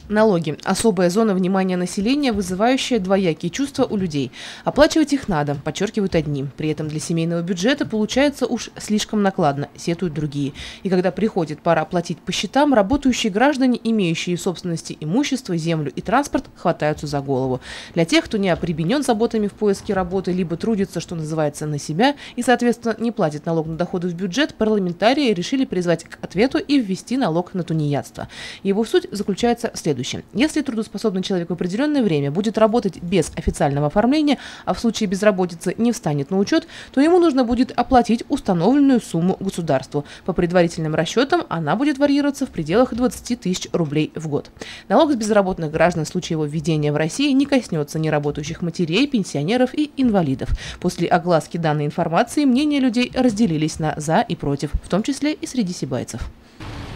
Налоги – особая зона внимания населения, вызывающая двоякие чувства у людей. Оплачивать их надо, подчеркивают одни. При этом для семейного бюджета получается уж слишком накладно, сетуют другие. И когда приходит пора платить по счетам, работающие граждане, имеющие в собственности имущество, землю и транспорт, хватаются за голову. Для тех, кто не обременен заботами в поиске работы, либо трудится, что называется, на себя, и, соответственно, не платит налог на доходы в бюджет, парламентарии решили призвать к ответу и ввести налог на тунеядство. Его суть заключается в следующем. Если трудоспособный человек в определенное время будет работать без официального оформления, а в случае безработицы не встанет на учет, то ему нужно будет оплатить установленную сумму государству. По предварительным расчетам она будет варьироваться в пределах 20 тысяч рублей в год. Налог с безработных граждан в случае его введения в России не коснется неработающих матерей, пенсионеров и инвалидов. После огласки данной информации мнения людей разделились на «за» и «против», в том числе и среди сибайцев.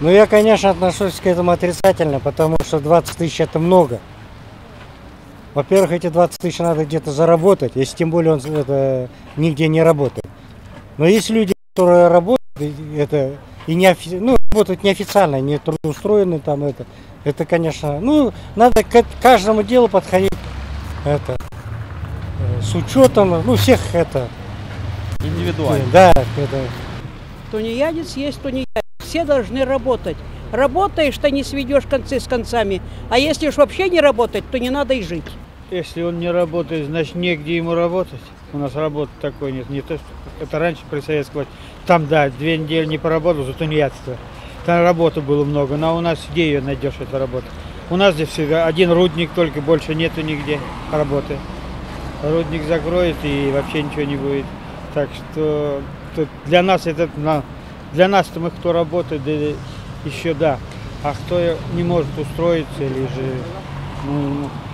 Ну, я, конечно, отношусь к этому отрицательно, потому что 20 тысяч – это много. Во-первых, эти 20 тысяч надо где-то заработать, если тем более он нигде не работает. Но есть люди, которые работают, работают неофициально, не трудоустроены там это, конечно, надо к каждому делу подходить с учетом, всех индивидуально. Да, Тунеядец есть тунеядец. Все должны работать. Работаешь, ты не сведешь концы с концами. А если уж вообще не работать, то не надо и жить. Если он не работает, значит негде ему работать. У нас работы такой нет. Не то, что это раньше при советском. Там, 2 недели не поработал за тунеядство. Там работы было много, но у нас где ее найдешь, эту работу? У нас здесь всегда один рудник, только больше нету нигде работы. Рудник закроет и вообще ничего не будет. Так что для нас для нас-то мы кто работает, да еще да. А кто не может устроиться или же,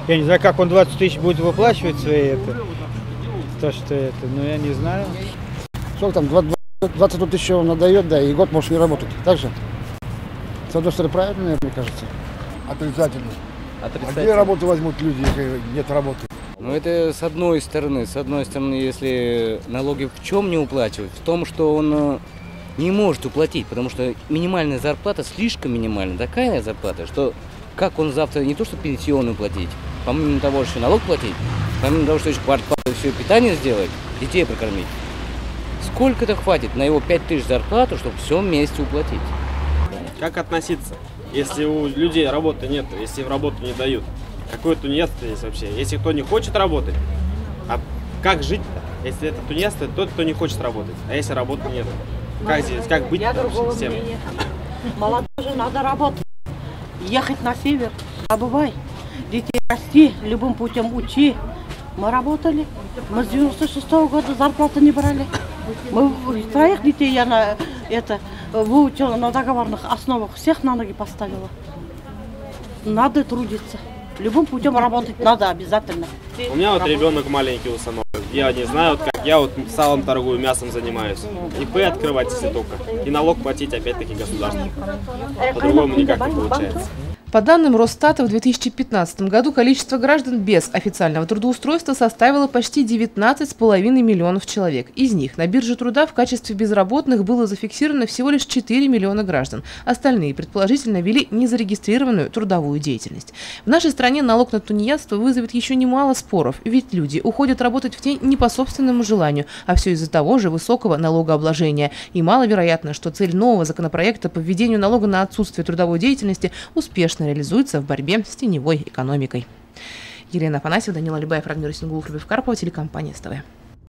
я не знаю, как он 20 тысяч будет выплачивать свои я не знаю. Сколько там, 20 тысяч он отдает, да, и год может не работать. Так же? С одной стороны, правильно, мне кажется. Отрицательно. А где работу возьмут люди, если нет работы? Это с одной стороны. С одной стороны, если налоги в чем не уплачивать? В том, что он не может уплатить, потому что минимальная зарплата слишком минимальная, такая зарплата, что как он завтра не то что пенсионную платить, помимо того, что налог платить, помимо того, что еще квартплату, все питание сделать, детей прокормить, сколько-то хватит на его 5000 зарплату, чтобы все вместе уплатить. Как относиться, если у людей работы нет, если в работу не дают? Какое тунеядство здесь вообще? Если кто не хочет работать, а как жить-то? Если это тунеядство, тот, кто не хочет работать, а если работы нет? Как здесь, как быть всем? Молодежи надо работать, ехать на север, добывай, детей расти, любым путем учи. Мы работали, мы с 96-го года зарплаты не брали. Мы 3 детей я выучила на договорных основах, всех на ноги поставила. Надо трудиться. Любым путем работать надо обязательно. У меня ребенок маленький усыновлен. Я не знаю, как я салом торгую, мясом занимаюсь. ИП открывать, если только. И налог платить опять-таки государству. По-другому никак не получается. По данным Росстата, в 2015 году количество граждан без официального трудоустройства составило почти 19,5 миллионов человек. Из них на бирже труда в качестве безработных было зафиксировано всего лишь 4 миллиона граждан. Остальные, предположительно, вели незарегистрированную трудовую деятельность. В нашей стране налог на тунеядство вызовет еще немало споров, ведь люди уходят работать в тень не по собственному желанию, а все из-за того же высокого налогообложения. И маловероятно, что цель нового законопроекта по введению налога на отсутствие трудовой деятельности успешно реализуется в борьбе с теневой экономикой. Елена Афанасьева, Данила Алибаев, Радмир Исенгулов, Любовь Карпова, телекомпания СТВ.